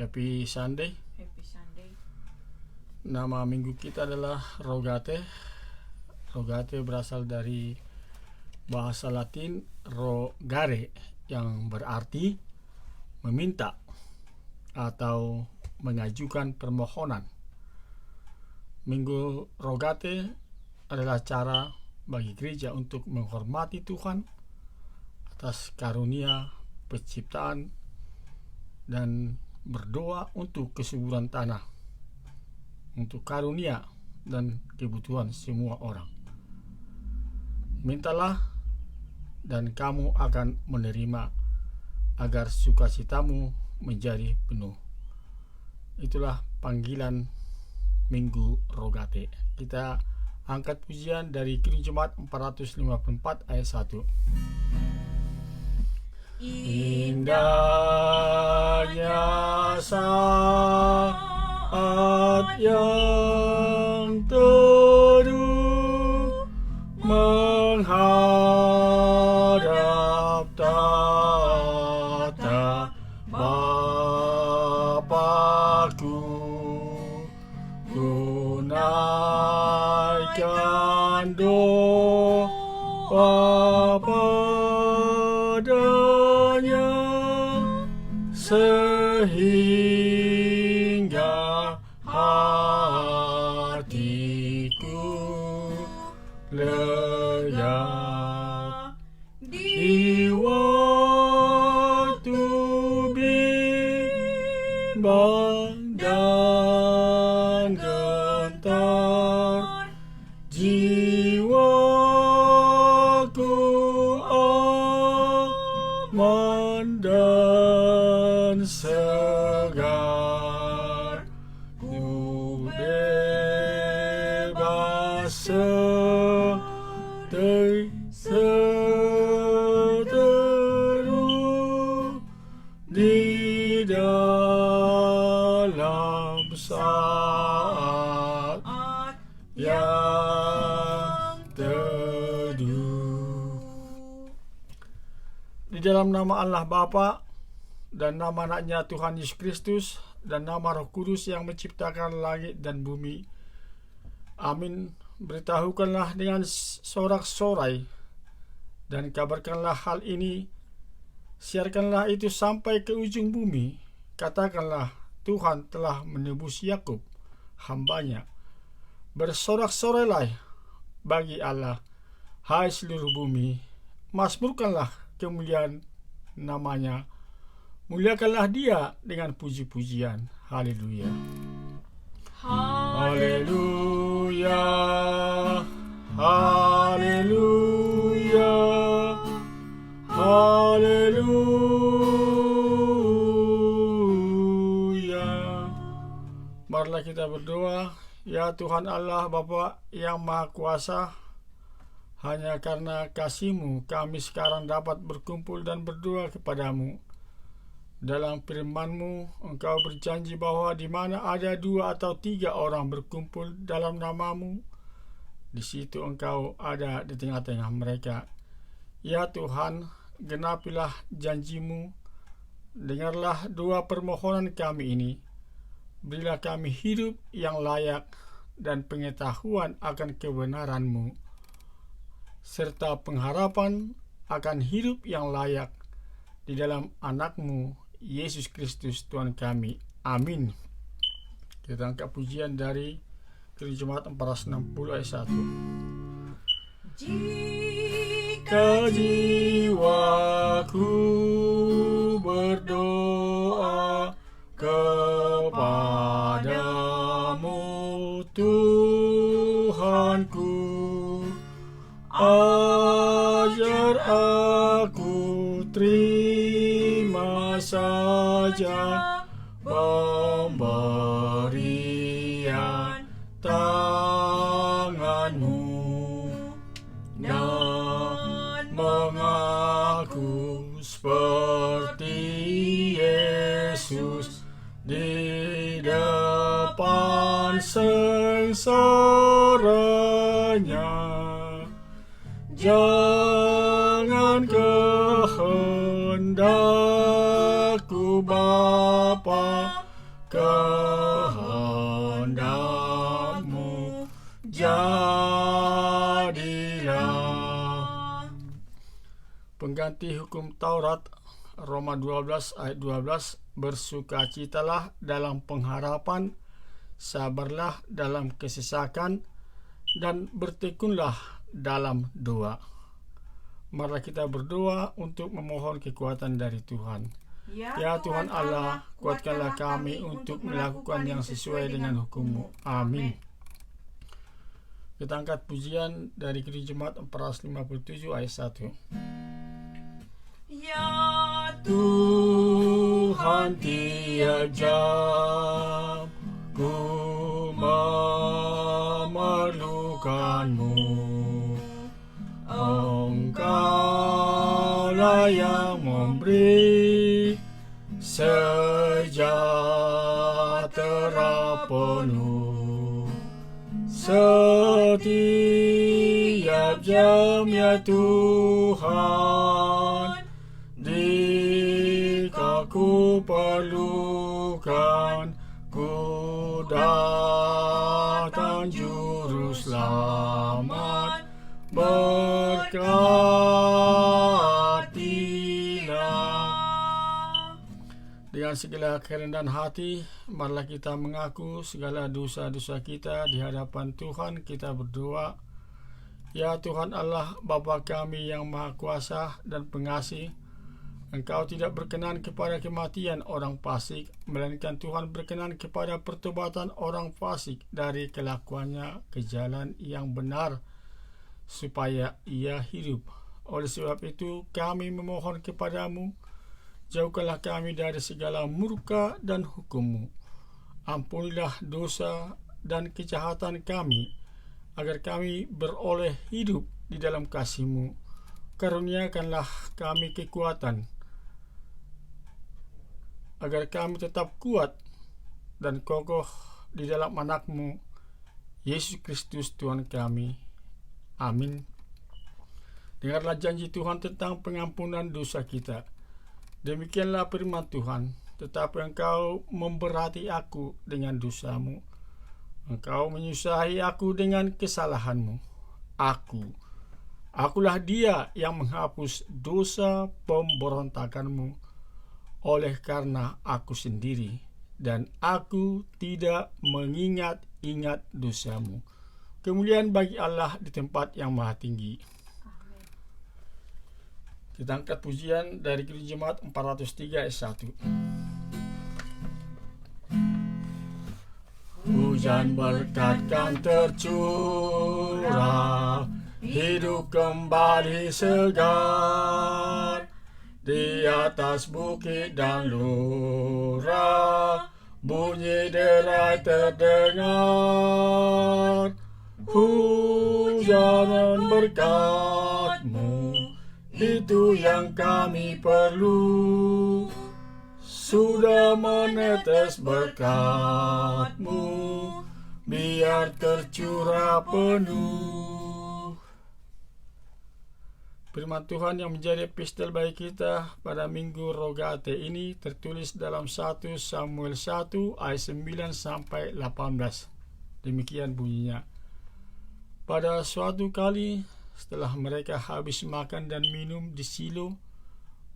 Happy Sunday. Happy Sunday. Nama minggu kita adalah Rogate. Rogate berasal dari bahasa Latin rogare yang berarti meminta atau mengajukan permohonan. Minggu Rogate adalah cara bagi gereja untuk menghormati Tuhan atas karunia penciptaan dan berdoa untuk kesuburan tanah, untuk karunia dan kebutuhan semua orang. Mintalah dan kamu akan menerima agar sukacitamu menjadi penuh. Itulah panggilan Minggu Rogate. Kita angkat pujian dari Kidung Jemaat 454 ayat 1. Indahnya saat yang teduh menghadap tahta Bapa-Ku, ku naikkan doa padanya sehingga hatiku lega di waktu bimbang dan gentar, jiwaku aman dan segar, ku bebas seteru di dalam saat yang teduh. Di dalam nama Allah Bapa dan nama anaknya Tuhan Yesus Kristus dan nama Roh Kudus yang menciptakan langit dan bumi. Amin. Beritahukanlah dengan sorak-sorai dan kabarkanlah hal ini. Siarkanlah itu sampai ke ujung bumi. Katakanlah, Tuhan telah menebus Yakub, hambanya. Bersorak-sorailah bagi Allah, hai seluruh bumi. Mazmurkanlah kemuliaan namanya. Muliakanlah dia dengan puji-pujian. Haleluya. Haleluya. Haleluya. Haleluya. Marilah kita berdoa. Ya Tuhan Allah Bapa yang Maha Kuasa, hanya karena kasih-Mu kami sekarang dapat berkumpul dan berdoa kepadamu. Dalam firman-Mu, Engkau berjanji bahwa di mana ada 2 atau 3 orang berkumpul dalam nama-Mu, di situ Engkau ada di tengah-tengah mereka. Ya Tuhan, genapilah janji-Mu. Dengarlah doa permohonan kami ini. Berilah kami hidup yang layak dan pengetahuan akan kebenaran-Mu, serta pengharapan akan hidup yang layak di dalam anak-Mu, Yesus Kristus Tuhan kami. Amin. Kita angkat pujian dari Kidung Jemaat 460 ayat 1. Jika jiwaku berdoa kepadamu Tuhanku, ajar aku terima saja pemberian tangan-Mu dan mengaku seperti Yesus di depan sengsaranya. Jangan kehendakku Bapa, kehendak-Mu jadilah. Pengganti hukum Taurat, Roma 12 ayat 12, bersukacitalah dalam pengharapan, sabarlah dalam kesesakan, dan bertekunlah dalam doa. Marilah kita berdoa untuk memohon kekuatan dari Tuhan. Ya Tuhan Allah, kuatkanlah kami untuk melakukan yang sesuai dengan hukum-Mu. Amin. Kita angkat pujian dari Gereja Jemaat 457 ayat 1. Ya Tuhan, tiap jam ku memerlukan-Mu. Engkau-lah yang memberi sejahtera penuh setiap jam, ya Tuhan. Jika ku perlukan, ku datang Juru Selamat, berkatilah. Dengan segala kerendahan hati, marilah kita mengaku segala dosa-dosa kita di hadapan Tuhan. Kita berdoa. Ya Tuhan Allah, Bapa kami yang Maha Kuasa dan Pengasih, Engkau tidak berkenan kepada kematian orang fasik, melainkan Tuhan berkenan kepada pertobatan orang fasik dari kelakuannya ke jalan yang benar, supaya ia hidup. Oleh sebab itu kami memohon kepadamu, jauhkanlah kami dari segala murka dan hukum-Mu. Ampunilah dosa dan kejahatan kami, agar kami beroleh hidup di dalam kasih-Mu. Karuniakanlah kami kekuatan, agar kami tetap kuat dan kokoh di dalam anak-Mu, Yesus Kristus Tuhan kami. Amin. Dengarlah janji Tuhan tentang pengampunan dosa kita. Demikianlah firman Tuhan, tetapi Engkau memberati aku dengan dosa-Mu. Engkau menyusahi aku dengan kesalahan-Mu. Akulah Dia yang menghapus dosa pemberontakan-Mu oleh karena aku sendiri, dan aku tidak mengingat-ingat dosa-Mu. Kemuliaan bagi Allah di tempat yang maha tinggi. Amin. Kita angkat pujian dari Gereja Jemaat 403 ayat 1. Hujan berkat kan tercurah, hidup kembali segar. Di atas bukit dan lurah, bunyi derai terdengar. Hujan berkat-Mu, itu yang kami perlu. Sudah menetes berkat-Mu, biar tercurah penuh. Firman Tuhan yang menjadi epistel bagi kita pada Minggu Rogate ini tertulis dalam 1 Samuel 1 ayat 9 sampai 18. Demikian bunyinya. Pada suatu kali setelah mereka habis makan dan minum di Silo,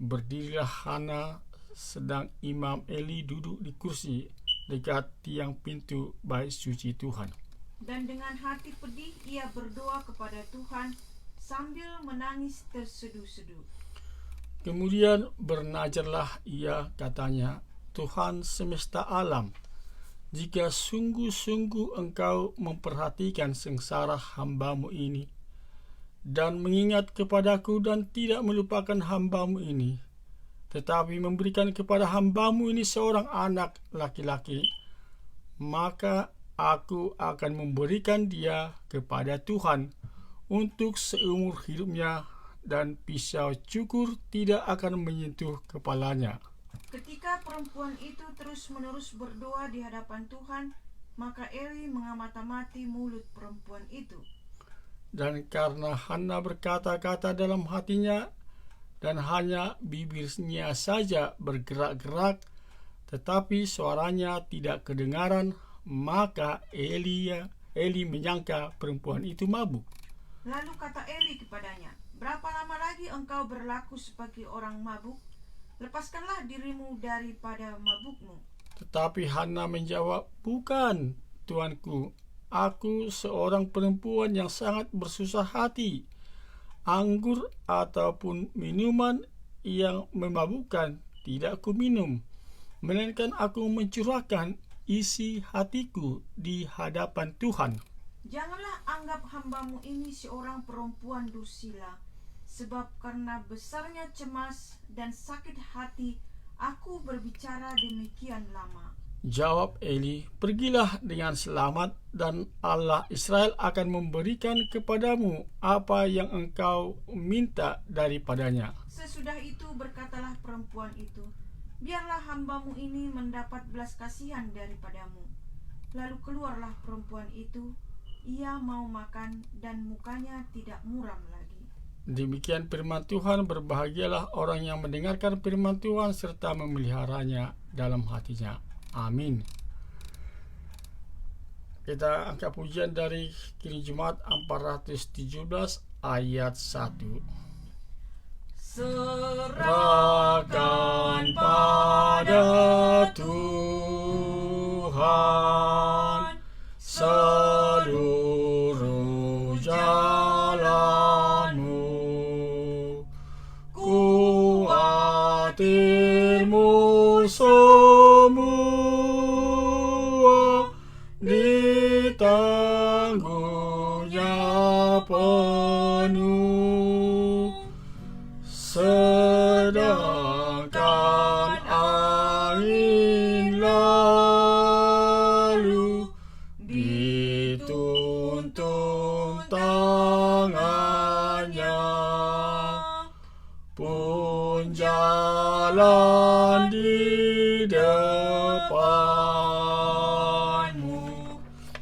berdirilah Hana sedang Imam Eli duduk di kursi dekat tiang pintu bait suci Tuhan. Dan dengan hati pedih ia berdoa kepada Tuhan sambil menangis terseduh-seduh. Kemudian bernajarlah ia, katanya, Tuhan semesta alam, jika sungguh-sungguh Engkau memperhatikan sengsara hamba-Mu ini, dan mengingat kepadaku dan tidak melupakan hamba-Mu ini, tetapi memberikan kepada hamba-Mu ini seorang anak laki-laki, maka aku akan memberikan dia kepada Tuhan untuk seumur hidupnya, dan pisau cukur tidak akan menyentuh kepalanya. Ketika perempuan itu terus-menerus berdoa di hadapan Tuhan, maka Eli mengamati mulut perempuan itu. Dan karena Hana berkata-kata dalam hatinya, dan hanya bibirnya saja bergerak-gerak, tetapi suaranya tidak kedengaran, maka Eli menyangka perempuan itu mabuk. Lalu kata Eli kepadanya, "Berapa lama lagi engkau berlaku sebagai orang mabuk? Lepaskanlah dirimu daripada mabukmu." Tetapi Hana menjawab, "Bukan, Tuanku, aku seorang perempuan yang sangat bersusah hati. Anggur ataupun minuman yang memabukkan tidak kuminum, melainkan aku mencurahkan isi hatiku di hadapan Tuhan." Janganlah anggap hambamu ini seorang perempuan dursila, sebab karena besarnya cemas dan sakit hati aku berbicara demikian lama. Jawab Eli, "Pergilah dengan selamat, dan Allah Israel akan memberikan kepadamu apa yang engkau minta daripadanya." Sesudah itu berkatalah perempuan itu, "Biarlah hambamu ini mendapat belas kasihan daripadamu." Lalu keluarlah perempuan itu, ia mau makan dan mukanya tidak muram lagi. Demikian firman Tuhan. Berbahagialah orang yang mendengarkan firman Tuhan serta memeliharanya dalam hatinya. Amin. Kita angkat pujian dari Kiri Jemaat 417 ayat 1. Serahkan pada Tuhan seluruh jalanmu, kuatirmu semua ditangguhnya penuh, sedangkan angin lalu dituntun tangannya, pun jalan di depanmu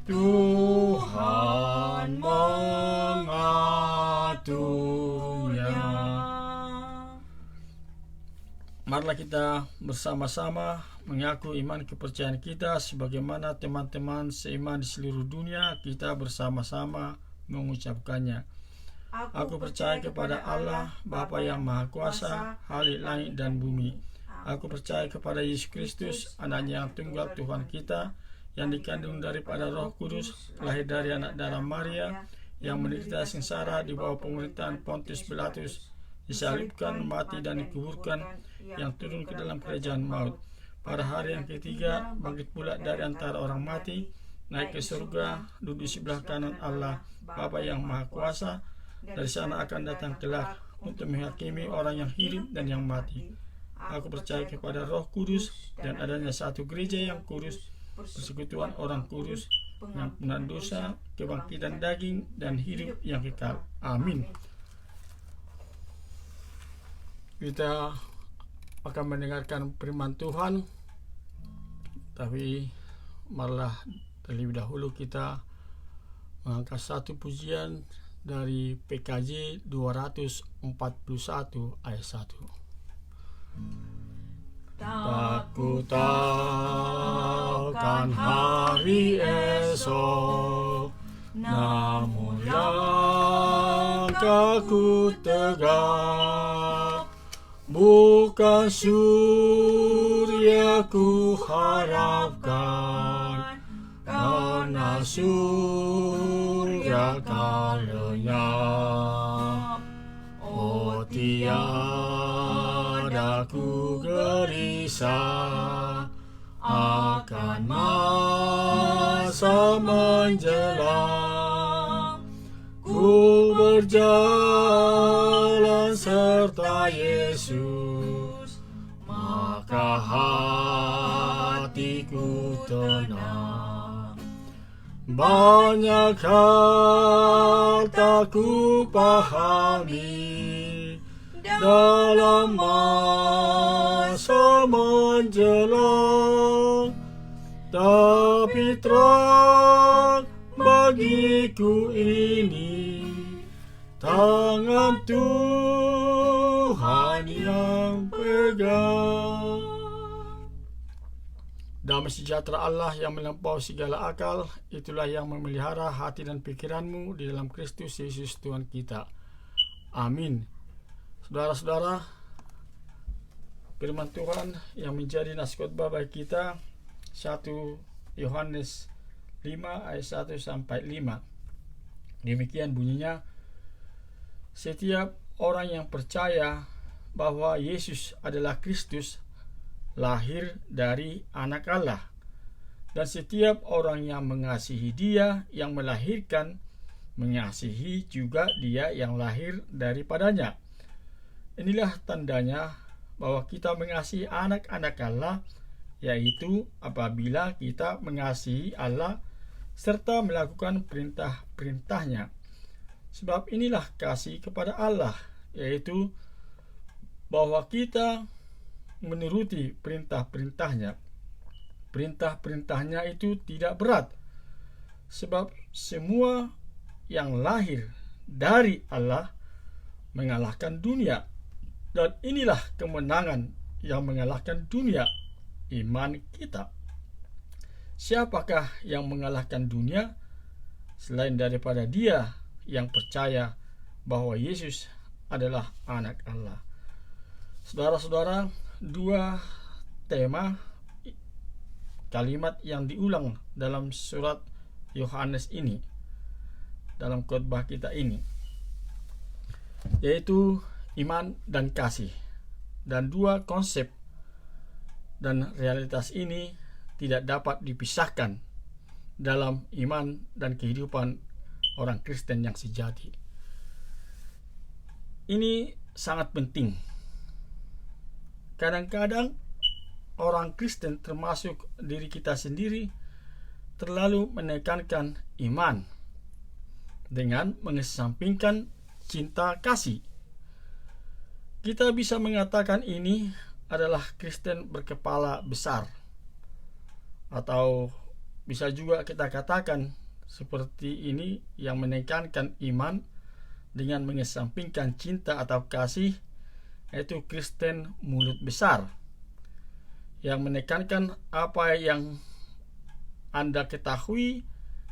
Tuhan mengaturnya. Marilah kita bersama-sama mengaku iman kepercayaan kita sebagaimana teman-teman seiman di seluruh dunia. Kita bersama-sama mengucapkannya. Aku percaya kepada Allah, Bapa yang Maha Kuasa, Khalik langit dan bumi. Aku percaya kepada Yesus Kristus, Anaknya yang tunggal Tuhan kita, yang dikandung daripada Roh Kudus, lahir dari anak darah Maria, yang menderita sengsara di bawah pemerintahan Pontius Pilatus, disalibkan, mati dan dikuburkan, yang turun ke dalam kerajaan maut. Pada hari yang ketiga bangkit pula dari antara orang mati, naik ke surga, duduk di sebelah kanan Allah, Bapa yang Maha Kuasa. Dari sana akan datang kelak untuk menghakimi orang yang hidup dan yang mati. Aku percaya kepada Roh Kudus dan adanya satu gereja yang kudus, persekutuan orang kudus, pengampunan dosa, kebangkitan daging, dan hidup yang kekal. Amin. Kita akan mendengarkan firman Tuhan, tapi marilah terlebih dahulu kita mengangkat satu pujian dari PKJ 241 ayat 1. Tak ku tahu kan hari esok, namun langkahku tegak, bukan surya ku harapkan, karena surya kan lenyap. Oh, tiada ku gerisah akan masa menjelang, ku berjalan serta Yesus, maka hatiku tenang. Banyak hal tak ku pahami dalam masa menjelang, tapi terang bagiku ini tangan Tuhan yang pegang. Damai sejahtera Allah yang melampaui segala akal, itulah yang memelihara hati dan pikiranmu di dalam Kristus Yesus Tuhan kita. Amin. Saudara-saudara, firman Tuhan yang menjadi nasi khotbah bagi kita 1 Yohanes 5 ayat 1 sampai 5. Demikian bunyinya: setiap orang yang percaya bahwa Yesus adalah Kristus lahir dari anak Allah, dan setiap orang yang mengasihi Dia yang melahirkan mengasihi juga Dia yang lahir daripadanya. Inilah tandanya bahwa kita mengasihi anak-anak Allah, yaitu apabila kita mengasihi Allah serta melakukan perintah-perintahnya. Sebab inilah kasih kepada Allah, yaitu bahwa kita menuruti perintah-perintahnya. Perintah-perintahnya itu tidak berat, sebab semua yang lahir dari Allah mengalahkan dunia. Dan inilah kemenangan yang mengalahkan dunia, iman kita. Siapakah yang mengalahkan dunia selain daripada dia yang percaya bahwa Yesus adalah anak Allah? Saudara-saudara, dua tema kalimat yang diulang dalam surat Yohanes ini, dalam khotbah kita ini, yaitu iman dan kasih. Dan dua konsep dan realitas ini tidak dapat dipisahkan dalam iman dan kehidupan orang Kristen yang sejati. Ini sangat penting. Kadang-kadang orang Kristen, termasuk diri kita sendiri, terlalu menekankan iman dengan mengesampingkan cinta kasih. Kita bisa mengatakan ini adalah Kristen berkepala besar, atau bisa juga kita katakan seperti ini yang menekankan iman dengan mengesampingkan cinta atau kasih, yaitu Kristen mulut besar yang menekankan apa yang Anda ketahui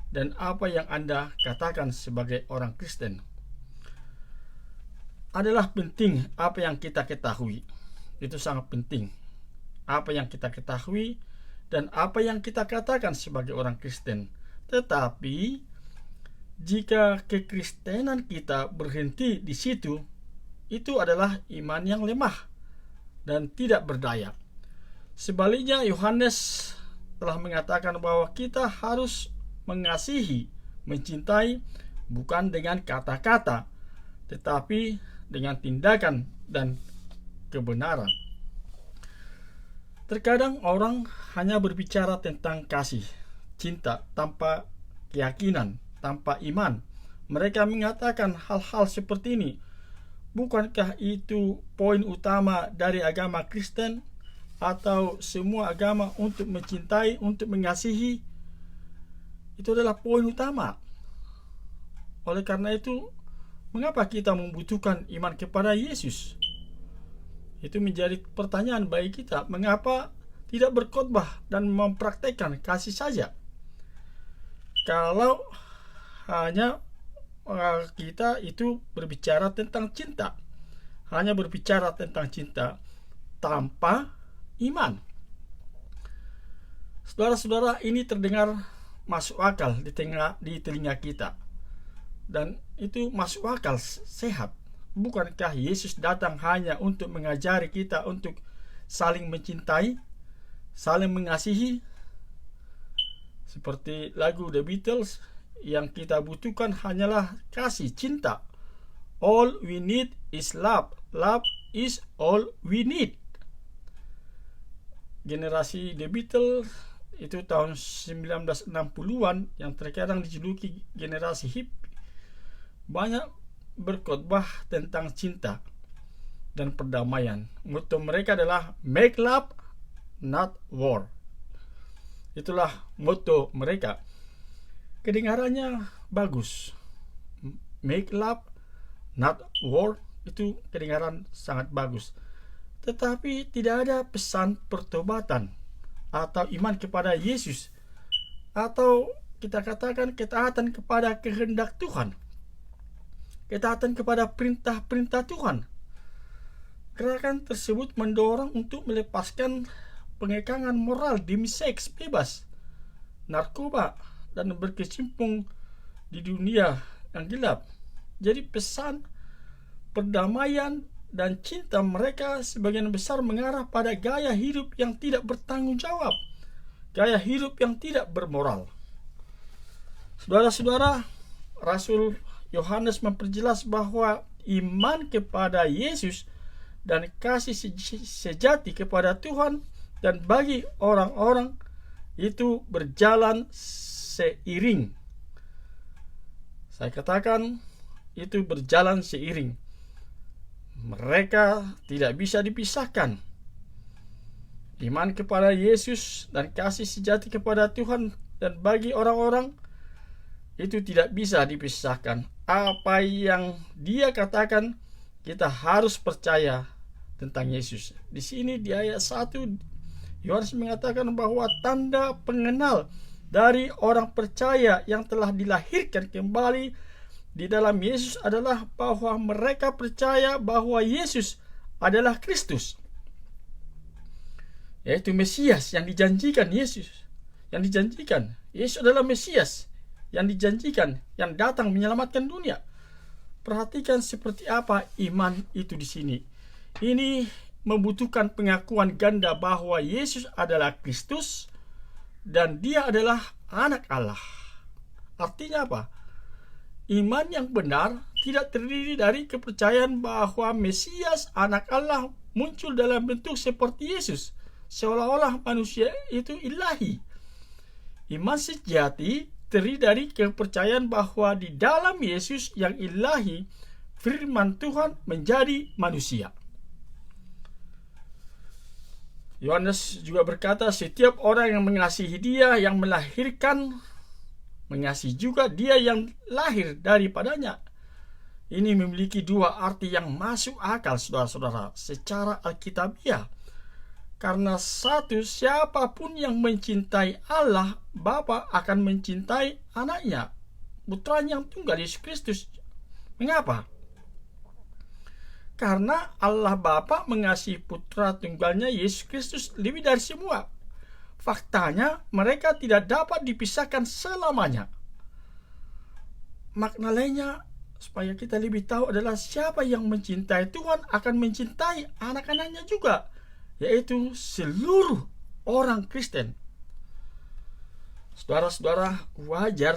dan apa yang Anda katakan sebagai orang Kristen. Adalah penting apa yang kita ketahui. Itu sangat penting. Apa yang kita ketahui dan apa yang kita katakan sebagai orang Kristen. Tetapi jika kekristenan kita berhenti di situ, itu adalah iman yang lemah dan tidak berdaya. Sebaliknya, Yohanes telah mengatakan bahwa kita harus mengasihi, mencintai bukan dengan kata-kata, tetapi dengan tindakan dan kebenaran. Terkadang orang hanya berbicara tentang kasih, cinta tanpa keyakinan, tanpa iman. Mereka mengatakan hal-hal seperti ini. Bukankah itu poin utama dari agama Kristen atau semua agama untuk mencintai, untuk mengasihi? Itu adalah poin utama. Oleh karena itu, mengapa kita membutuhkan iman kepada Yesus? Itu menjadi pertanyaan bagi kita. Mengapa tidak berkhotbah dan mempraktekkan kasih saja? Kalau hanya kita itu berbicara tentang cinta, hanya berbicara tentang cinta tanpa iman. Saudara-saudara, ini terdengar masuk akal di telinga kita, dan itu masuk akal, sehat. Bukankah Yesus datang hanya untuk mengajari kita untuk saling mencintai, saling mengasihi? Seperti lagu The Beatles, yang kita butuhkan hanyalah kasih, cinta. All we need is love. Love is all we need. Generasi The Beatles itu tahun 1960-an, yang terkadang dijuluki generasi hippie, banyak berkhotbah tentang cinta dan perdamaian. Motto mereka adalah make love, not war. Itulah motto mereka. Kedengarannya bagus. Make love, not war, itu kedengaran sangat bagus. Tetapi tidak ada pesan pertobatan atau iman kepada Yesus, atau kita katakan ketaatan kepada kehendak Tuhan, ketaatan kepada perintah-perintah Tuhan. Gerakan tersebut mendorong untuk melepaskan pengekangan moral demi seks bebas, narkoba, dan berkecimpung di dunia yang gelap. Jadi pesan perdamaian dan cinta mereka sebagian besar mengarah pada gaya hidup yang tidak bertanggung jawab, gaya hidup yang tidak bermoral. Saudara-saudara, Rasul Yohanes memperjelas bahwa iman kepada Yesus dan kasih sejati kepada Tuhan dan bagi orang-orang itu berjalan seiring. Saya katakan itu berjalan seiring. Mereka tidak bisa dipisahkan. Iman kepada Yesus dan kasih sejati kepada Tuhan dan bagi orang-orang itu tidak bisa dipisahkan. Apa yang dia katakan, kita harus percaya tentang Yesus. Di sini di ayat 1 Yohanes mengatakan bahwa tanda pengenal dari orang percaya yang telah dilahirkan kembali di dalam Yesus adalah bahwa mereka percaya bahwa Yesus adalah Kristus, yaitu Mesias yang dijanjikan Yesus. Yesus adalah Mesias yang dijanjikan, yang datang menyelamatkan dunia. Perhatikan seperti apa iman itu di sini. Ini membutuhkan pengakuan ganda bahwa Yesus adalah Kristus dan dia adalah anak Allah. Artinya apa? Iman yang benar tidak terdiri dari kepercayaan bahwa Mesias, anak Allah, muncul dalam bentuk seperti Yesus, seolah-olah manusia itu ilahi. Iman sejati terdiri dari kepercayaan bahwa di dalam Yesus yang ilahi, firman Tuhan menjadi manusia. Yohanes juga berkata, setiap orang yang mengasihi Dia yang melahirkan, mengasihi juga Dia yang lahir daripadanya. Ini memiliki dua arti yang masuk akal, saudara-saudara, secara alkitabiah. Karena satu, siapapun yang mencintai Allah Bapa akan mencintai anaknya, putranya yang tunggal, Yesus Kristus. Mengapa? Karena Allah Bapa mengasihi putra tunggalnya Yesus Kristus lebih dari semua. Faktanya, mereka tidak dapat dipisahkan selamanya. Makna lainnya, supaya kita lebih tahu adalah siapa yang mencintai Tuhan akan mencintai anak-anaknya juga, yaitu seluruh orang Kristen. Saudara-saudara, wajar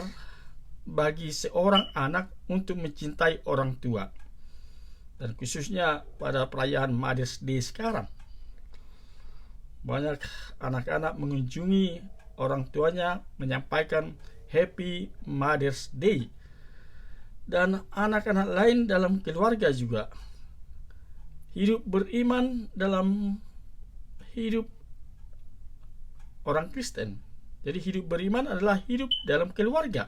bagi seorang anak untuk mencintai orang tua, dan khususnya pada perayaan Mother's Day sekarang. Banyak anak-anak mengunjungi orang tuanya, menyampaikan Happy Mother's Day. Dan anak-anak lain dalam keluarga juga hidup beriman dalam hidup orang Kristen. Jadi hidup beriman adalah hidup dalam keluarga.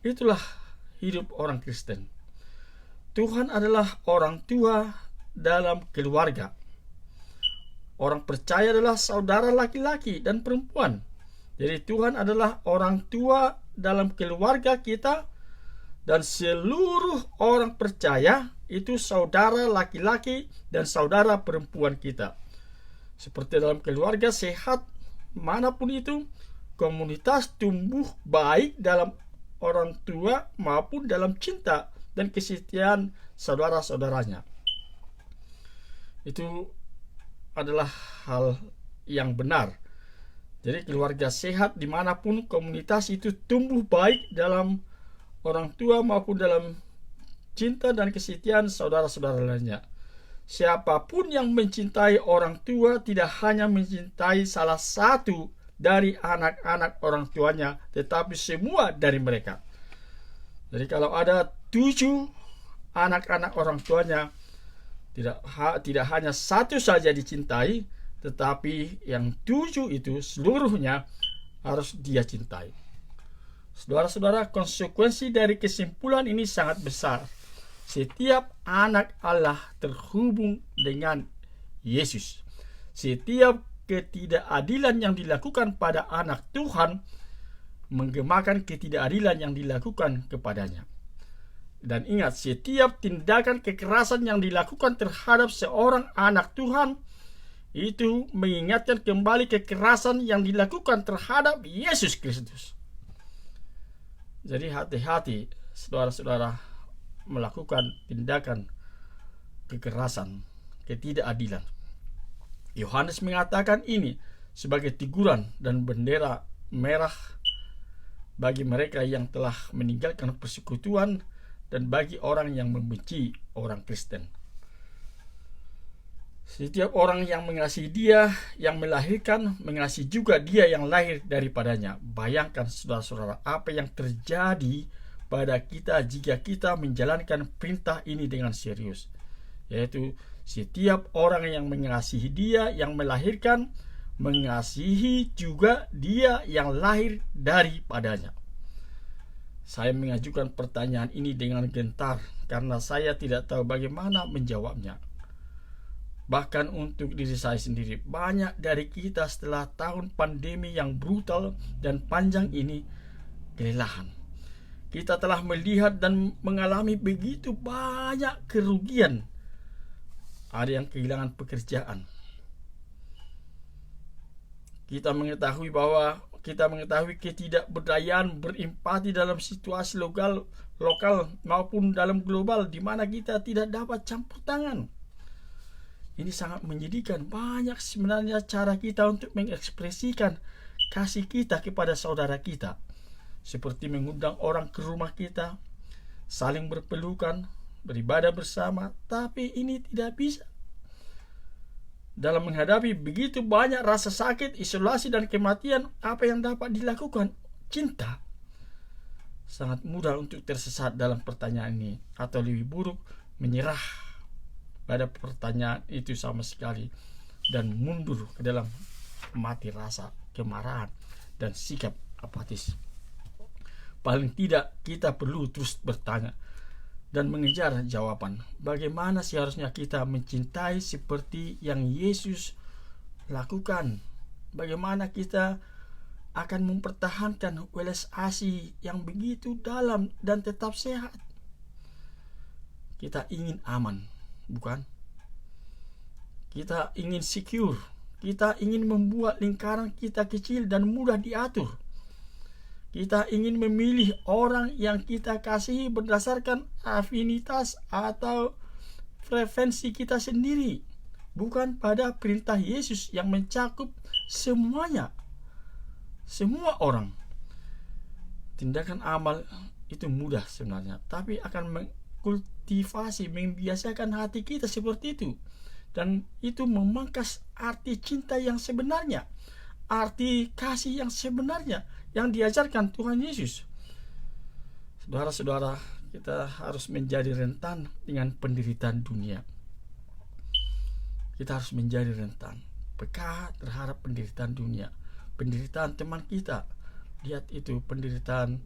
Itulah hidup orang Kristen. Tuhan adalah orang tua dalam keluarga. Orang percaya adalah saudara laki-laki dan perempuan. Jadi Tuhan adalah orang tua dalam keluarga kita, dan seluruh orang percaya itu saudara laki-laki dan saudara perempuan kita. Seperti dalam keluarga sehat manapun itu, komunitas tumbuh baik dalam orang tua maupun dalam cinta dan kesetiaan saudara-saudaranya. Itu adalah hal yang benar. Jadi keluarga sehat dimanapun komunitas itu tumbuh baik dalam orang tua maupun dalam cinta dan kesetiaan saudara-saudara lainnya. Siapapun yang mencintai orang tua tidak hanya mencintai salah satu dari anak-anak orang tuanya, tetapi semua dari mereka. Jadi kalau ada 7 anak-anak orang tuanya, tidak hanya satu saja dicintai, tetapi yang 7 itu seluruhnya harus dia cintai. Saudara-saudara, konsekuensi dari kesimpulan ini sangat besar. Setiap anak Allah terhubung dengan Yesus. Setiap ketidakadilan yang dilakukan pada anak Tuhan menggemakan ketidakadilan yang dilakukan kepadanya. Dan ingat, setiap tindakan kekerasan yang dilakukan terhadap seorang anak Tuhan itu mengingatkan kembali kekerasan yang dilakukan terhadap Yesus Kristus. Jadi hati-hati saudara-saudara melakukan tindakan kekerasan, ketidakadilan. Yohanes mengatakan ini sebagai teguran dan bendera merah bagi mereka yang telah meninggalkan persekutuan dan bagi orang yang membenci orang Kristen. Setiap orang yang mengasihi Dia yang melahirkan, mengasihi juga Dia yang lahir daripadanya. Bayangkan saudara-saudara apa yang terjadi pada kita jika kita menjalankan perintah ini dengan serius, yaitu setiap orang yang mengasihi Dia yang melahirkan, mengasihi juga Dia yang lahir daripadanya. Saya mengajukan pertanyaan ini dengan gentar karena saya tidak tahu bagaimana menjawabnya. Bahkan untuk diri saya sendiri, banyak dari kita setelah tahun pandemi yang brutal dan panjang ini kelelahan. Kita telah melihat dan mengalami begitu banyak kerugian. Ada yang kehilangan pekerjaan. Kita mengetahui ketidakberdayaan berempati dalam situasi lokal maupun dalam global di mana kita tidak dapat campur tangan. Ini sangat menyedihkan. Banyak sebenarnya cara kita untuk mengekspresikan kasih kita kepada saudara kita, seperti mengundang orang ke rumah kita, saling berpelukan, beribadah bersama, tapi ini tidak bisa. Dalam menghadapi begitu banyak rasa sakit, isolasi, dan kematian, apa yang dapat dilakukan? Cinta. Sangat mudah untuk tersesat dalam pertanyaan ini, atau lebih buruk, menyerah pada pertanyaan itu sama sekali dan mundur ke dalam mati rasa kemarahan dan sikap apatis. Paling tidak kita perlu terus bertanya dan mengejar jawaban. Bagaimana seharusnya kita mencintai seperti yang Yesus lakukan? Bagaimana kita akan mempertahankan welas asih yang begitu dalam dan tetap sehat? Kita ingin aman, bukan? Kita ingin secure. Kita ingin membuat lingkaran kita kecil dan mudah diatur. Kita ingin memilih orang yang kita kasihi berdasarkan afinitas atau preferensi kita sendiri, bukan pada perintah Yesus yang mencakup semuanya, semua orang. Tindakan amal itu mudah sebenarnya, tapi akan mengkultivasi, membiasakan hati kita seperti itu, dan itu memangkas arti cinta yang sebenarnya, arti kasih yang sebenarnya yang diajarkan Tuhan Yesus. Saudara-saudara, kita harus menjadi rentan dengan penderitaan dunia. Kita harus menjadi rentan, peka terhadap penderitaan dunia, penderitaan teman kita. Lihat itu penderitaan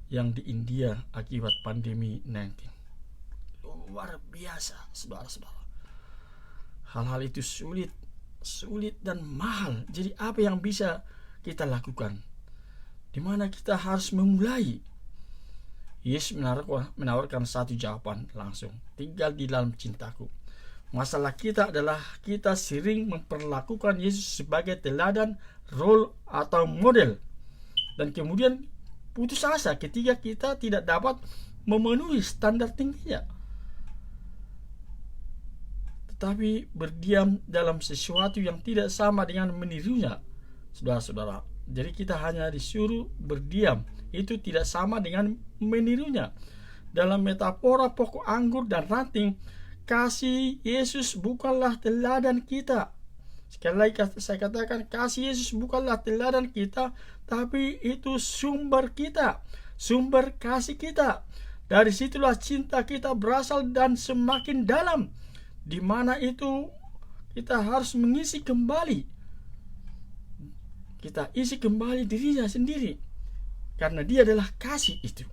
yang di India akibat pandemi 19. Luar biasa, saudara-saudara. Hal-hal itu sulit dan mahal. Jadi apa yang bisa kita lakukan? Di mana kita harus memulai? Yesus menawarkan satu jawaban langsung. Tinggal di dalam cintaku. Masalah kita adalah kita sering memperlakukan Yesus sebagai teladan, role atau model, dan kemudian putus asa ketika kita tidak dapat memenuhi standar tingginya, tetapi berdiam dalam sesuatu yang tidak sama dengan menirunya. Saudara-saudara, jadi kita hanya disuruh berdiam, itu tidak sama dengan menirunya. Dalam metafora pokok anggur dan ranting, kasih Yesus bukanlah teladan kita. Sekali lagi saya katakan, kasih Yesus bukanlah teladan kita, tapi itu sumber kita, sumber kasih kita. Dari situlah cinta kita berasal dan semakin dalam, di mana itu kita harus mengisi kembali. Kita isi kembali dirinya sendiri, karena dia adalah kasih itu.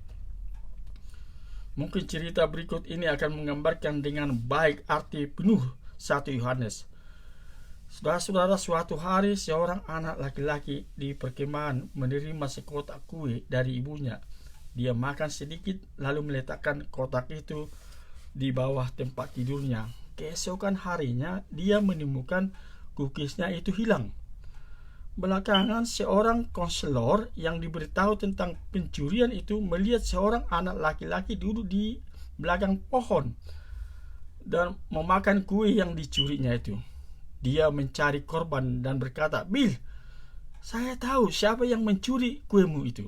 Mungkin cerita berikut ini akan menggambarkan dengan baik arti penuh 1 Yohanes. Saudara-saudara, suatu hari seorang anak laki-laki di perkemahan menerima sekotak kue dari ibunya. Dia makan sedikit lalu meletakkan kotak itu di bawah tempat tidurnya. Keesokan harinya dia menemukan cookiesnya itu hilang. Belakangan seorang konselor yang diberitahu tentang pencurian itu melihat seorang anak laki-laki duduk di belakang pohon dan memakan kue yang dicurinya itu. Dia mencari korban dan berkata, "Bill, saya tahu siapa yang mencuri kuemu itu.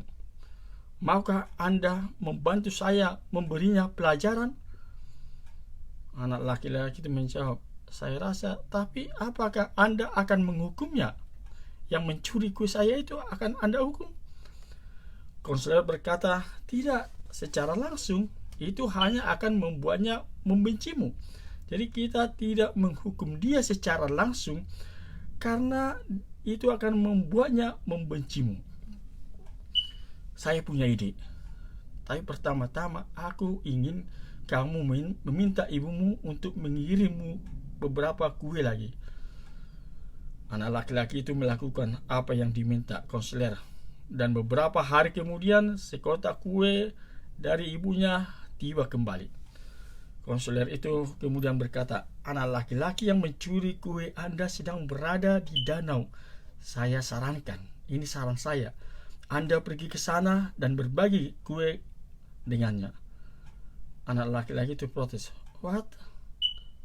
Maukah Anda membantu saya memberinya pelajaran?" Anak laki-laki itu menjawab, "Saya rasa, tapi apakah Anda akan menghukumnya? Yang mencuri kue saya itu akan Anda hukum?" Konselor berkata, "Tidak secara langsung, itu hanya akan membuatnya membencimu. Jadi kita tidak menghukum dia secara langsung karena itu akan membuatnya membencimu." Saya punya ide. Tapi pertama-tama aku ingin kamu meminta ibumu untuk mengirimmu beberapa kue lagi. Anak laki-laki itu melakukan apa yang diminta konselor. Dan beberapa hari kemudian sekotak kue dari ibunya tiba kembali. Konselor itu kemudian berkata, "Anak laki-laki yang mencuri kue Anda sedang berada di danau. Saya sarankan, ini saran saya, Anda pergi ke sana dan berbagi kue dengannya." Anak laki-laki itu protes, "What?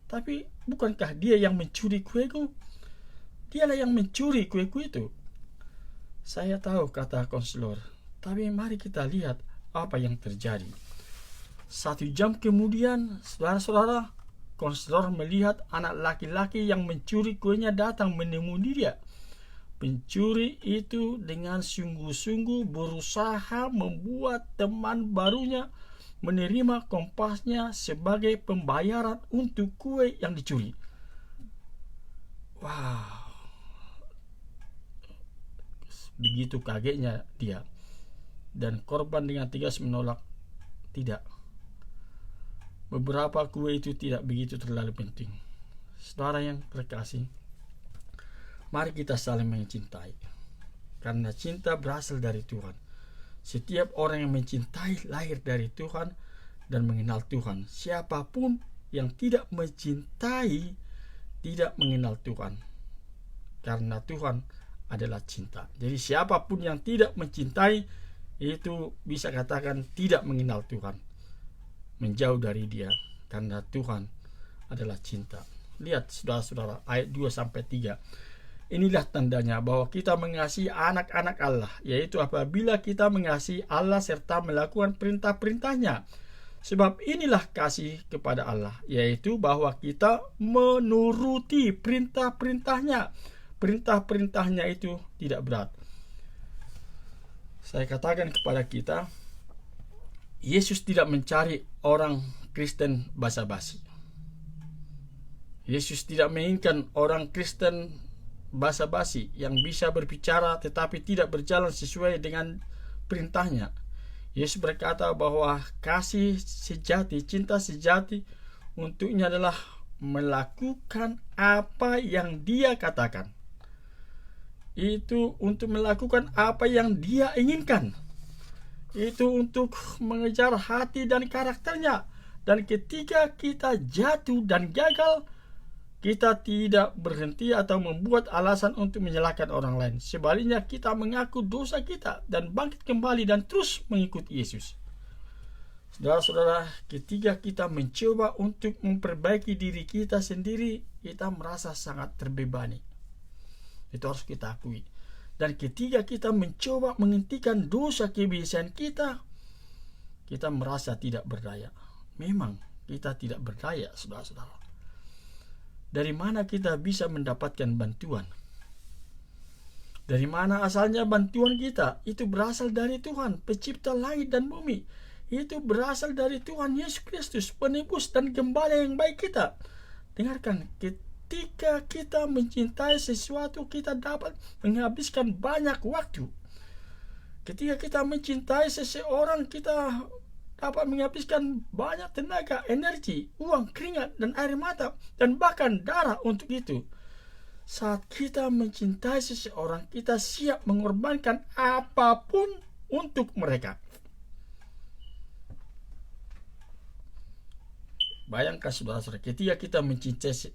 Tapi bukankah dia yang mencuri kueku? Dialah yang mencuri kueku itu." "Saya tahu," kata konselor, "tapi mari kita lihat apa yang terjadi." 1 jam kemudian, saudara-saudara, konselor melihat anak laki-laki yang mencuri kuenya datang menemui dia. Pencuri itu dengan sungguh-sungguh berusaha membuat teman barunya menerima kompasnya sebagai pembayaran untuk kue yang dicuri. Wow, begitu kagetnya dia. Dan korban dengan tegas menolak, "Tidak. Beberapa kue itu tidak begitu terlalu penting." Saudara yang terkasih, mari kita saling mencintai. Karena cinta berasal dari Tuhan. Setiap orang yang mencintai lahir dari Tuhan dan mengenal Tuhan. Siapapun yang tidak mencintai tidak mengenal Tuhan. Karena Tuhan adalah cinta. Jadi siapapun yang tidak mencintai itu bisa katakan tidak mengenal Tuhan. Menjauh dari dia. Karena Tuhan adalah cinta. Lihat saudara-saudara ayat 2-3. Inilah tandanya bahwa kita mengasihi anak-anak Allah, yaitu apabila kita mengasihi Allah serta melakukan perintah-perintahnya. Sebab inilah kasih kepada Allah, yaitu bahwa kita menuruti perintah-perintahnya. Perintah-perintahnya itu tidak berat. Saya katakan kepada kita, Yesus tidak mencari orang Kristen basa-basi. Yesus tidak menginginkan orang Kristen basa-basi yang bisa berbicara tetapi tidak berjalan sesuai dengan perintahnya. Yesus berkata bahwa kasih sejati, cinta sejati untuknya adalah melakukan apa yang dia katakan. Itu untuk melakukan apa yang dia inginkan. Itu untuk mengejar hati dan karakternya. Dan ketika kita jatuh dan gagal, kita tidak berhenti atau membuat alasan untuk menyalahkan orang lain. Sebaliknya kita mengaku dosa kita dan bangkit kembali dan terus mengikuti Yesus. Saudara-saudara, ketika kita mencoba untuk memperbaiki diri kita sendiri, kita merasa sangat terbebani. Itu harus kita akui. Dan ketika kita mencoba menghentikan dosa kebiasaan kita, kita merasa tidak berdaya. Memang kita tidak berdaya, saudara-saudara. Dari mana kita bisa mendapatkan bantuan? Dari mana asalnya bantuan kita? Itu berasal dari Tuhan, pencipta langit dan bumi. Itu berasal dari Tuhan Yesus Kristus, penebus dan gembala yang baik kita. Dengarkan, ketika kita mencintai sesuatu, kita dapat menghabiskan banyak waktu. Ketika kita mencintai seseorang, kita dapat menghabiskan banyak tenaga, energi, uang, keringat, dan air mata, dan bahkan darah untuk itu. Saat kita mencintai seseorang, kita siap mengorbankan apapun untuk mereka. Bayangkan saudara-saudara, ketika kita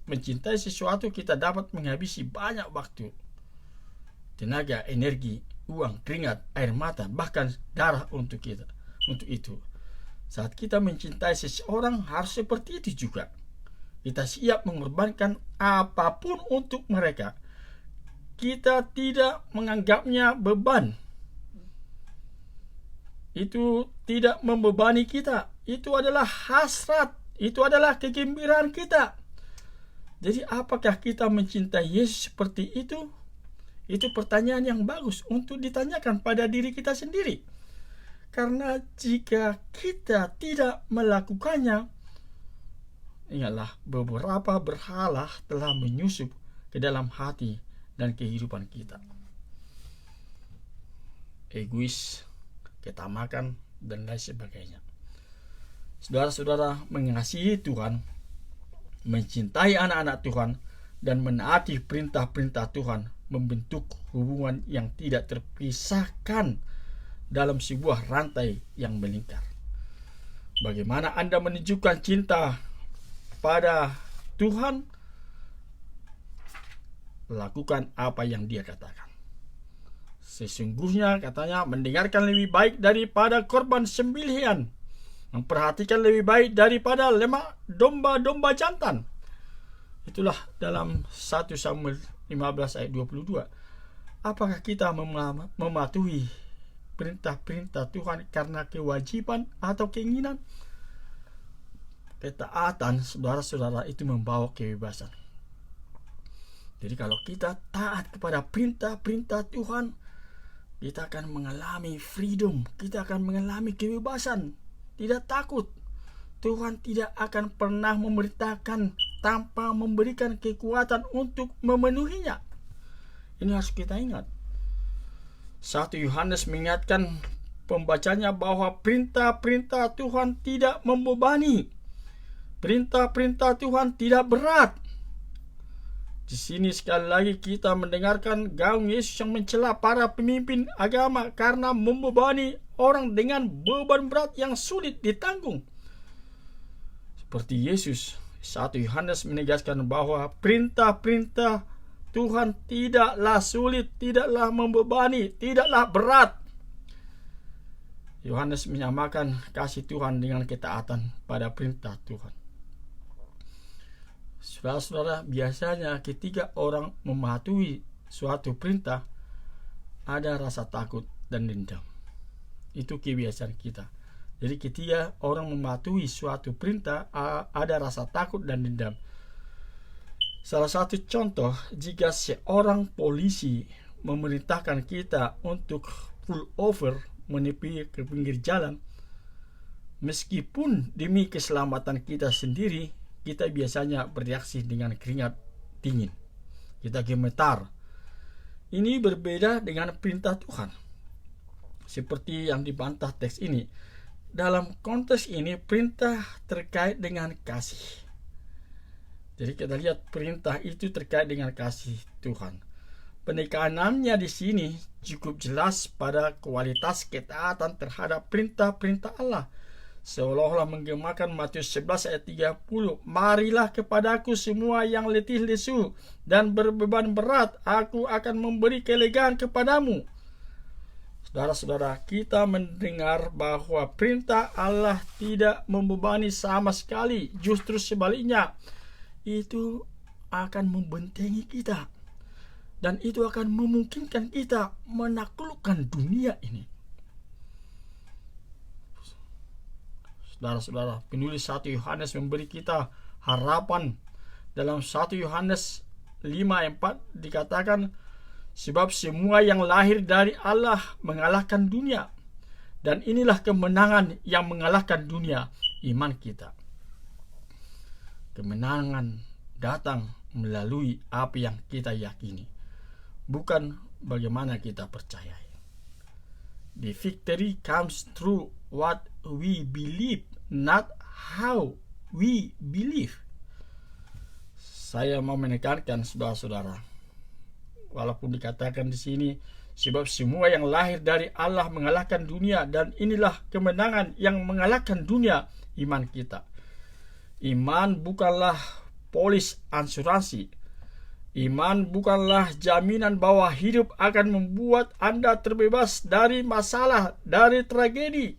mencintai sesuatu, kita dapat menghabisi banyak waktu, tenaga, energi, uang, keringat, air mata, bahkan darah untuk itu. Saat kita mencintai seseorang, harus seperti itu juga. Kita siap mengorbankan apapun untuk mereka. Kita tidak menganggapnya beban. Itu tidak membebani kita. Itu adalah hasrat. Itu adalah kegembiraan kita. Jadi apakah kita mencintai Yesus seperti itu? Itu pertanyaan yang bagus untuk ditanyakan pada diri kita sendiri. Karena jika kita tidak melakukannya, ingatlah, beberapa berhala telah menyusup ke dalam hati dan kehidupan kita. Egois, ketamakan, dan lain sebagainya. Saudara-saudara, mengasihi Tuhan, mencintai anak-anak Tuhan, dan menaati perintah-perintah Tuhan membentuk hubungan yang tidak terpisahkan dalam sebuah rantai yang melingkar. Bagaimana Anda menunjukkan cinta pada Tuhan? Lakukan apa yang Dia katakan. Sesungguhnya, katanya, mendengarkan lebih baik daripada korban sembelihan, memperhatikan lebih baik daripada lemak domba-domba jantan. Itulah dalam 1 Samuel 15 ayat 22. Apakah kita mematuhi perintah-perintah Tuhan karena kewajiban atau keinginan? Ketaatan, saudara-saudara, itu membawa kebebasan. Jadi kalau kita taat kepada perintah-perintah Tuhan, kita akan mengalami freedom, kita akan mengalami kebebasan. Tidak takut. Tuhan tidak akan pernah memerintahkan tanpa memberikan kekuatan untuk memenuhinya. Ini harus kita ingat. 1 Yohanes mengingatkan pembacanya bahwa perintah-perintah Tuhan tidak membebani. Perintah-perintah Tuhan tidak berat. Di sini sekali lagi kita mendengarkan gaung Yesus yang mencela para pemimpin agama karena membebani orang dengan beban berat yang sulit ditanggung. Seperti Yesus, 1 Yohanes menegaskan bahwa perintah-perintah Tuhan tidaklah sulit, tidaklah membebani, tidaklah berat. Yohanes menyamakan kasih Tuhan dengan ketaatan pada perintah Tuhan. Saudara-saudara, biasanya ketika orang mematuhi suatu perintah, ada rasa takut dan dendam. Itu kebiasaan kita. Jadi ketika orang mematuhi suatu perintah, ada rasa takut dan dendam. Salah satu contoh, jika seorang polisi memerintahkan kita untuk pull over, menepi ke pinggir jalan, meskipun demi keselamatan kita sendiri, kita biasanya bereaksi dengan keringat dingin. Kita gemetar. Ini berbeda dengan perintah Tuhan. Seperti yang dibantah teks ini. Dalam konteks ini, perintah terkait dengan kasih. Jadi kita lihat perintah itu terkait dengan kasih Tuhan. Penekanannya di sini cukup jelas pada kualitas ketaatan terhadap perintah-perintah Allah. Seolah-olah menggemakan Matius 11 ayat 30. Marilah kepadaku semua yang letih lesu dan berbeban berat, aku akan memberi kelegaan kepadamu. Saudara-saudara, kita mendengar bahwa perintah Allah tidak membebani sama sekali. Justru sebaliknya, itu akan membentengi kita. Dan itu akan memungkinkan kita menaklukkan dunia ini. Saudara-saudara, penulis 1 Yohanes memberi kita harapan. Dalam 1 Yohanes 5:4 dikatakan, sebab semua yang lahir dari Allah mengalahkan dunia. Dan inilah kemenangan yang mengalahkan dunia, iman kita. Kemenangan datang melalui apa yang kita yakini, bukan bagaimana kita percayai. The victory comes through what we believe, not how we believe. Saya mau menekankan saudara-saudara, Walaupun dikatakan di sini, sebab semua yang lahir dari Allah mengalahkan dunia, dan inilah kemenangan yang mengalahkan dunia, iman kita. Iman bukanlah polis asuransi. Iman bukanlah jaminan bahwa hidup akan membuat Anda terbebas dari masalah, dari tragedi.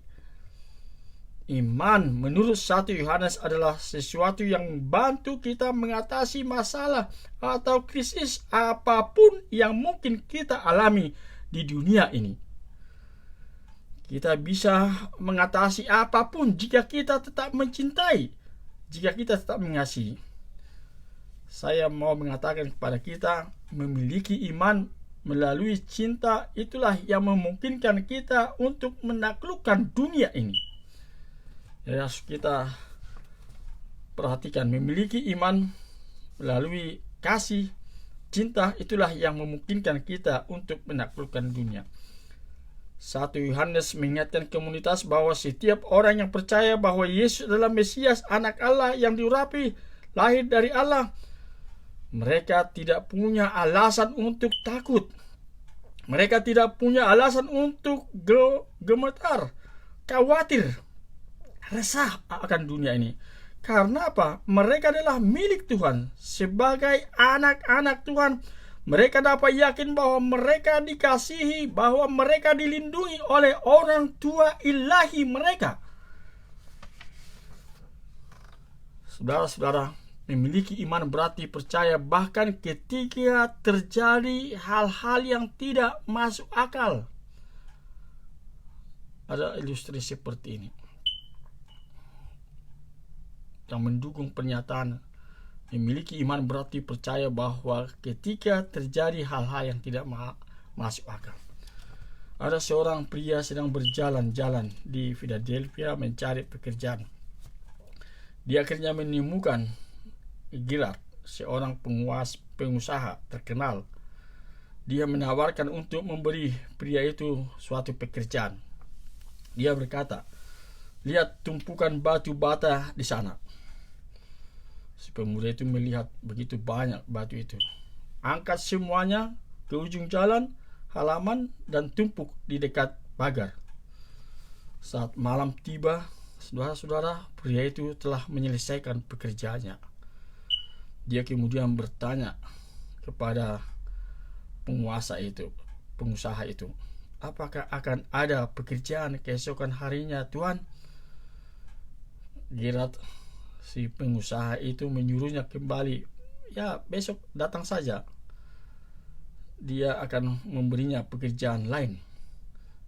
Iman menurut 1 Yohanes adalah sesuatu yang membantu kita mengatasi masalah atau krisis apapun yang mungkin kita alami di dunia ini. Kita bisa mengatasi apapun jika kita tetap mencintai, jika kita tetap mengasihi. Saya mau mengatakan kepada kita, memiliki iman melalui cinta itulah yang memungkinkan kita untuk menaklukkan dunia ini. Ya, harus kita perhatikan, memiliki iman melalui kasih, cinta itulah yang memungkinkan kita untuk menaklukkan dunia. 1 Yohanes mengingatkan komunitas bahwa setiap orang yang percaya bahwa Yesus adalah Mesias, anak Allah yang diurapi, lahir dari Allah, mereka tidak punya alasan untuk takut. Mereka tidak punya alasan untuk gemetar, khawatir, resah akan dunia ini. Karena apa? Mereka adalah milik Tuhan. Sebagai anak-anak Tuhan, mereka dapat yakin bahwa mereka dikasihi, bahwa mereka dilindungi oleh orang tua ilahi mereka. Saudara-saudara, memiliki iman berarti percaya bahkan ketika terjadi hal-hal yang tidak masuk akal. Ada ilustrasi seperti ini yang mendukung pernyataan memiliki iman berarti percaya bahwa ketika terjadi hal-hal yang tidak masuk akal. Ada seorang pria sedang berjalan-jalan di Philadelphia mencari pekerjaan. Dia akhirnya menemukan Gillard, seorang pengusaha terkenal. Dia menawarkan untuk memberi pria itu suatu pekerjaan. Dia berkata, "Lihat tumpukan batu bata di sana." Si pemuda itu melihat begitu banyak batu itu. "Angkat semuanya ke ujung jalan, halaman, dan tumpuk di dekat pagar." Saat malam tiba, saudara-saudara, pria itu telah menyelesaikan pekerjaannya. Dia kemudian bertanya kepada pengusaha itu, "Apakah akan ada pekerjaan keesokan harinya, Tuan?" Gerard, si pengusaha itu, menyuruhnya kembali. "Ya, besok datang saja. Dia akan memberinya pekerjaan lain."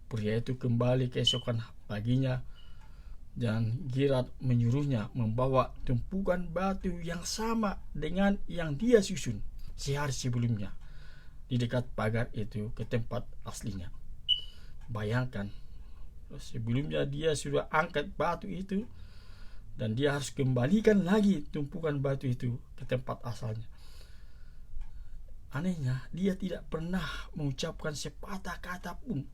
Pria itu kembali keesokan paginya, dan Gerard menyuruhnya membawa tumpukan batu yang sama dengan yang dia susun sehari sebelumnya di dekat pagar itu ke tempat aslinya. Bayangkan, sebelumnya dia sudah angkat batu itu, dan dia harus kembalikan lagi tumpukan batu itu ke tempat asalnya. Anehnya, dia tidak pernah mengucapkan sepatah kata pun.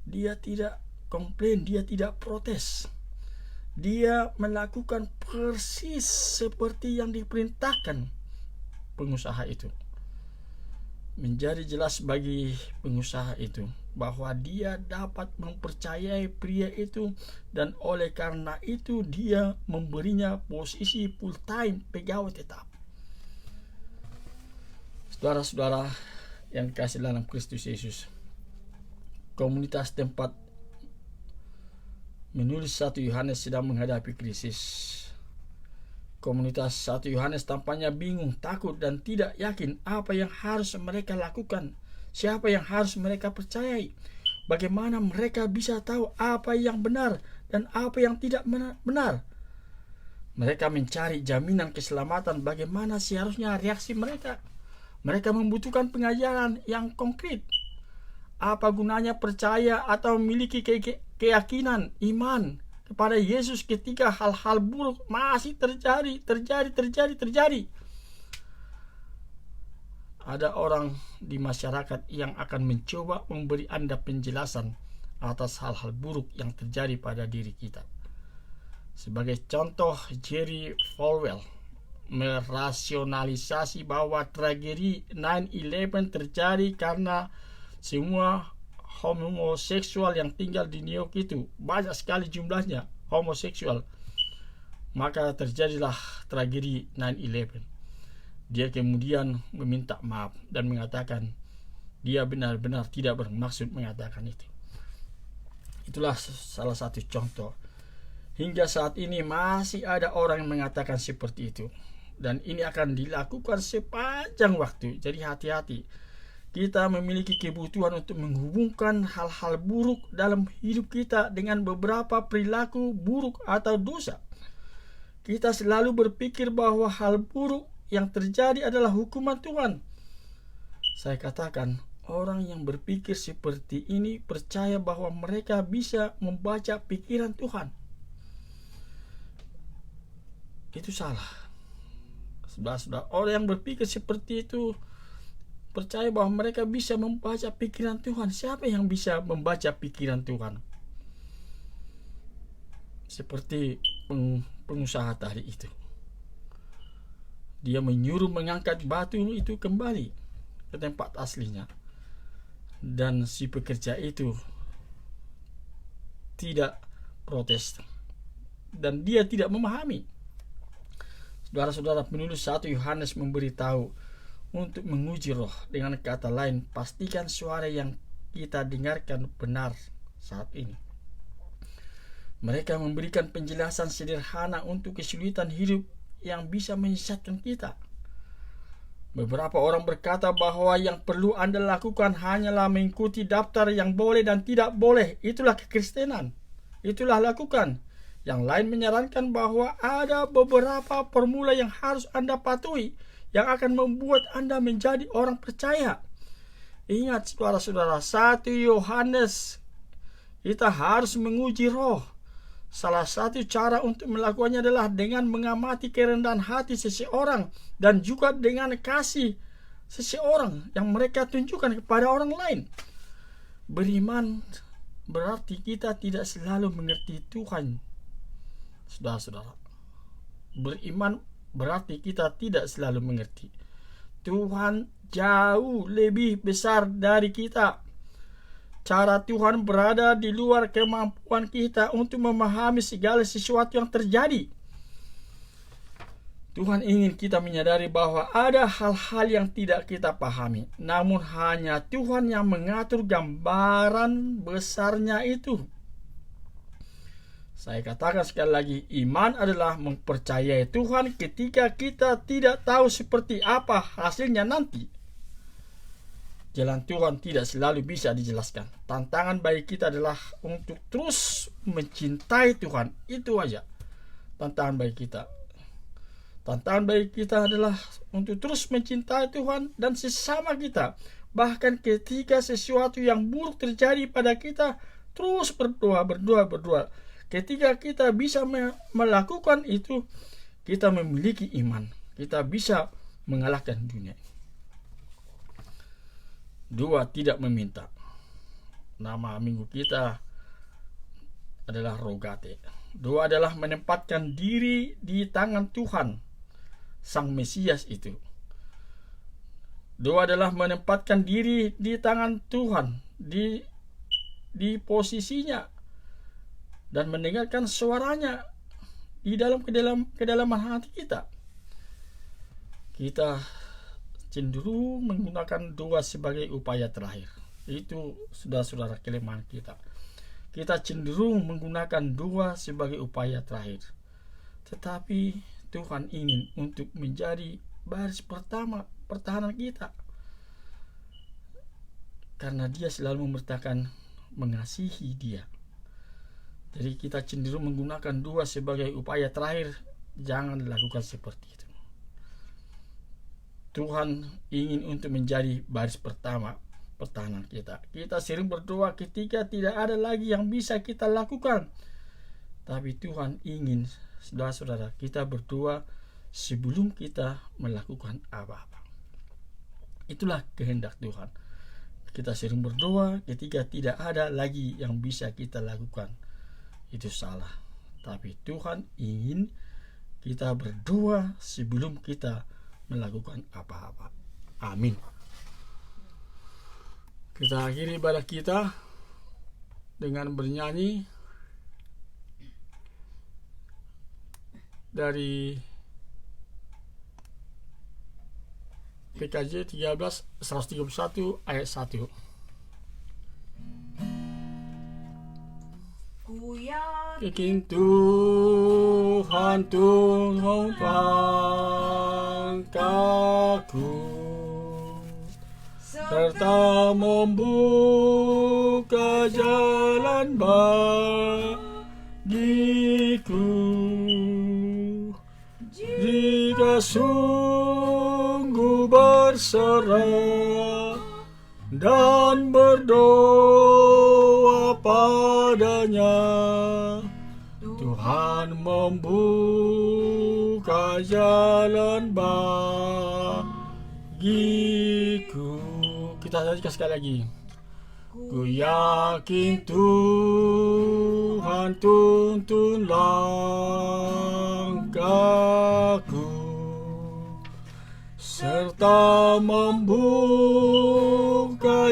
Dia tidak komplain, dia tidak protes. Dia melakukan persis seperti yang diperintahkan pengusaha itu. Menjadi jelas bagi pengusaha itu bahwa dia dapat mempercayai pria itu, dan oleh karena itu dia memberinya posisi full time pegawai tetap. Saudara-saudara yang dikasihi dalam Kristus Yesus, komunitas tempat menulis 1 Yohanes sedang menghadapi krisis. Komunitas 1 Yohanes tampaknya bingung, takut, dan tidak yakin apa yang harus mereka lakukan, siapa yang harus mereka percayai, bagaimana mereka bisa tahu apa yang benar dan apa yang tidak benar. Mereka mencari jaminan keselamatan. Bagaimana seharusnya reaksi mereka? Mereka membutuhkan pengajaran yang konkret. Apa gunanya percaya atau memiliki keyakinan, iman kepada Yesus ketika hal-hal buruk masih terjadi? Ada orang di masyarakat yang akan mencoba memberi Anda penjelasan atas hal-hal buruk yang terjadi pada diri kita. Sebagai contoh, Jerry Falwell merasionalisasi bahwa tragedi 9/11 terjadi karena semua homoseksual yang tinggal di New York itu banyak sekali jumlahnya homoseksual, maka terjadilah tragedi 9/11. Dia kemudian meminta maaf dan mengatakan dia benar-benar tidak bermaksud mengatakan itu. Itulah salah satu contoh. Hingga saat ini masih ada orang yang mengatakan seperti itu. Dan ini akan dilakukan sepanjang waktu. Jadi hati-hati. Kita memiliki kebutuhan untuk menghubungkan hal-hal buruk dalam hidup kita dengan beberapa perilaku buruk atau dosa. Kita selalu berpikir bahwa hal buruk yang terjadi adalah hukuman Tuhan. Saya katakan, orang yang berpikir seperti ini percaya bahwa mereka bisa membaca pikiran Tuhan. Itu salah. Saudara-saudara, orang yang berpikir seperti itu percaya bahwa mereka bisa membaca pikiran Tuhan. Siapa yang bisa membaca pikiran Tuhan? Seperti pengusaha tadi itu. Dia menyuruh mengangkat batu itu kembali ke tempat aslinya. Dan si pekerja itu tidak protes. Dan dia tidak memahami. Saudara-saudara, penulis 1 Yohanes memberitahu untuk menguji roh. Dengan kata lain, pastikan suara yang kita dengarkan benar saat ini. Mereka memberikan penjelasan sederhana untuk kesulitan hidup yang bisa menyesatkan kita. Beberapa orang berkata bahwa yang perlu Anda lakukan hanyalah mengikuti daftar yang boleh dan tidak boleh. Itulah kekristenan. Itulah lakukan. Yang lain menyarankan bahwa ada beberapa formula yang harus Anda patuhi yang akan membuat Anda menjadi orang percaya. Ingat saudara-saudara, 1 Yohanes, kita harus menguji roh. Salah satu cara untuk melakukannya adalah dengan mengamati kerendahan hati seseorang dan juga dengan kasih seseorang yang mereka tunjukkan kepada orang lain. Beriman berarti kita tidak selalu mengerti Tuhan. Saudara-saudara, beriman berarti kita tidak selalu mengerti. Tuhan jauh lebih besar dari kita. Cara Tuhan berada di luar kemampuan kita untuk memahami segala sesuatu yang terjadi. Tuhan ingin kita menyadari bahwa ada hal-hal yang tidak kita pahami, namun hanya Tuhan yang mengatur gambaran besarnya itu. Saya katakan sekali lagi, iman adalah mempercayai Tuhan ketika kita tidak tahu seperti apa hasilnya nanti. Jalan Tuhan tidak selalu bisa dijelaskan. Tantangan bagi kita adalah untuk terus mencintai Tuhan. Itu aja tantangan bagi kita. Tantangan bagi kita adalah untuk terus mencintai Tuhan dan sesama kita. Bahkan ketika sesuatu yang buruk terjadi pada kita, terus berdoa. Ketika kita bisa melakukan itu, kita memiliki iman. Kita bisa mengalahkan dunia. 2. Tidak meminta. Nama minggu kita adalah Rogate. 2 adalah menempatkan diri di tangan Tuhan, Sang Mesias itu. 2 adalah menempatkan diri di tangan Tuhan, di posisinya, dan mendengarkan suaranya di dalam kedalaman hati kita. Kita cenderung menggunakan 2 sebagai upaya terakhir. Itu saudara-saudara kelemahan kita. Kita cenderung menggunakan 2 sebagai upaya terakhir. Tetapi Tuhan ingin untuk menjadi baris pertama pertahanan kita. Karena Dia selalu memerintahkan mengasihi Dia. Jadi kita cenderung menggunakan 2 sebagai upaya terakhir. Jangan lakukan seperti itu. Tuhan ingin untuk menjadi baris pertama pertahanan kita. Kita sering berdoa ketika tidak ada lagi yang bisa kita lakukan. Tapi Tuhan ingin, saudara-saudara, kita berdoa sebelum kita melakukan apa-apa. Itulah kehendak Tuhan. Kita sering berdoa ketika tidak ada lagi yang bisa kita lakukan. Itu salah. Tapi Tuhan ingin kita berdoa sebelum kita melakukan apa-apa. Amin. Kita akhiri ibadah kita dengan bernyanyi dari PKJ 131 ayat 1. Ku yakin Yakin Tuhan tolong pangkalku, serta membuka jalan bagiku. Jika sungguh berserah dan berdoa padanya, Tuhan membuka jalan bagiku. Kita nyanyikan sekali lagi. Ku yakin Tuhan tuntun langkahku, serta membuka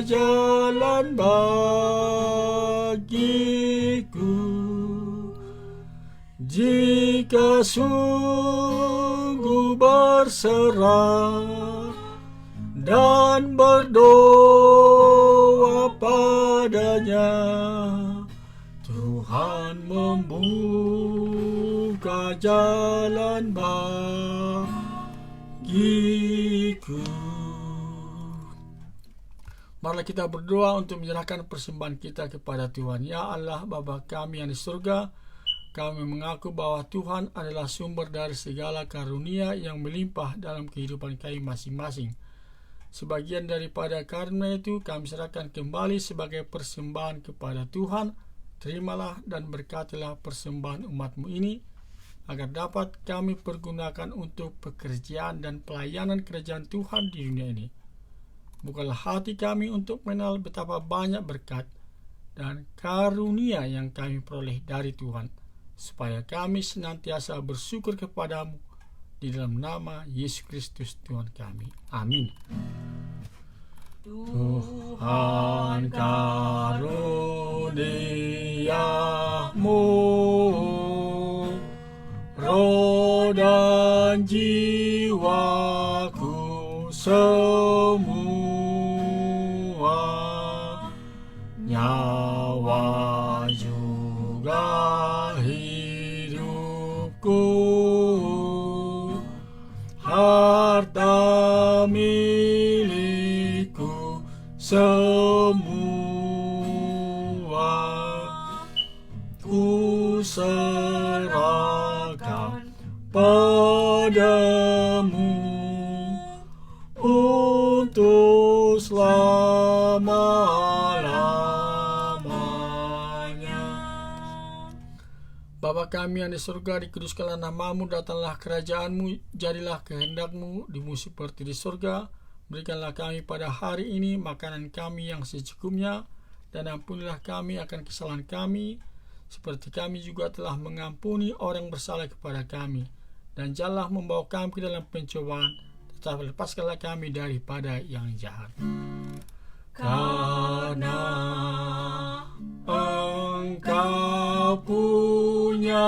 jalan bagiku. Jika sungguh berserah dan berdoa padanya, Tuhan membuka jalan bagiku. Marilah kita berdoa untuk menyerahkan persembahan kita kepada Tuhan. Ya Allah, Bapa kami yang di surga, kami mengaku bahwa Tuhan adalah sumber dari segala karunia yang melimpah dalam kehidupan kami masing-masing. Sebagian daripada karunia itu kami serahkan kembali sebagai persembahan kepada Tuhan. Terimalah dan berkatilah persembahan umat-Mu ini, agar dapat kami pergunakan untuk pekerjaan dan pelayanan kerajaan Tuhan di dunia ini. Bukalah hati kami untuk mengenal betapa banyak berkat dan karunia yang kami peroleh dari Tuhan, supaya kami senantiasa bersyukur kepadamu di dalam nama Yesus Kristus Tuhan kami. Amin. Tuhan karuniamu roh dan jiwaku semua, nyawa juga hidupku, harta milikku semua, ku serahkan padamu untuk selama-lamanya. Bapa kami yang di surga, dikuduskanlah nama-Mu, datanglah kerajaan-Mu, jadilah kehendak-Mu di bumi seperti di surga. Berikanlah kami pada hari ini makanan kami yang secukupnya, dan ampunilah kami akan kesalahan kami, seperti kami juga telah mengampuni orang bersalah kepada kami. Dan janganlah membawa kami ke dalam pencobaan, tetapi lepaskanlah kami daripada yang jahat. Karena Engkau punya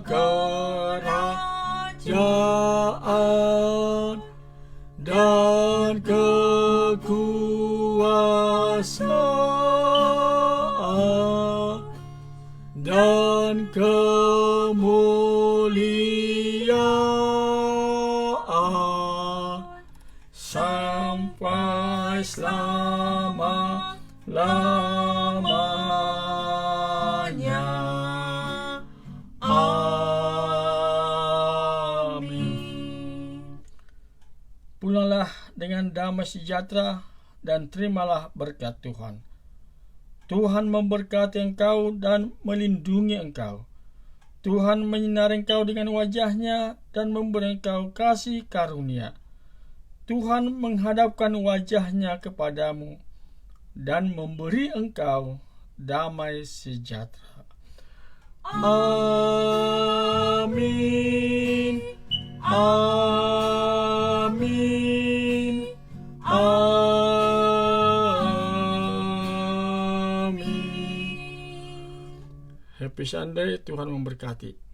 kerajaan dan kekuasaan dan kemuliaan sampai selama-lamanya. Amin. Pulanglah dengan damai sejahtera dan terimalah berkat Tuhan. Tuhan memberkati engkau dan melindungi engkau. Tuhan menyinari engkau dengan wajah-Nya dan memberi engkau kasih karunia. Tuhan menghadapkan wajah-Nya kepadamu dan memberi engkau damai sejahtera. Amin. Amin. Amin. Happy Sunday, Tuhan memberkati.